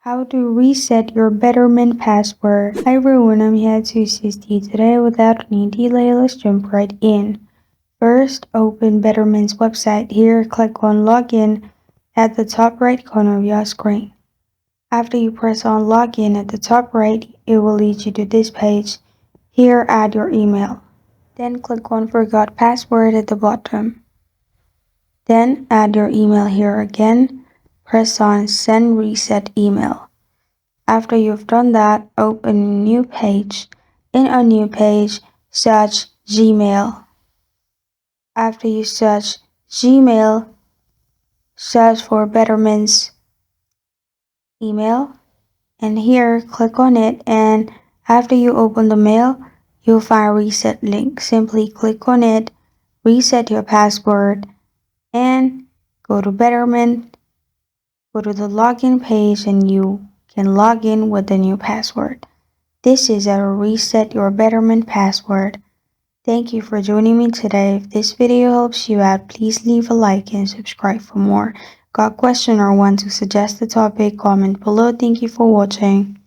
How to reset your Betterment password. Hi everyone, I'm here to assist you today. Without any delay, let's jump right in. First, open Betterment's website. Here, click on Login at the top right corner of your screen. After you press on Login at the top right, it will lead you to this page. Here, add your email. Then click on Forgot Password at the bottom. Then add your email here again. Press on Send Reset Email. After you've done that, open a new page. In a new page, search Gmail. After you search Gmail, search for Betterment's email. And here, click on it, and after you open the mail, you'll find a reset link. Simply click on it, reset your password, and go to Betterment. Go to the login page and you can log in with the new password. This is how to reset your Betterment password. Thank you for joining me today. If this video helps you out, please leave a like and subscribe for more. Got a question or want to suggest a topic? Comment below. Thank you for watching.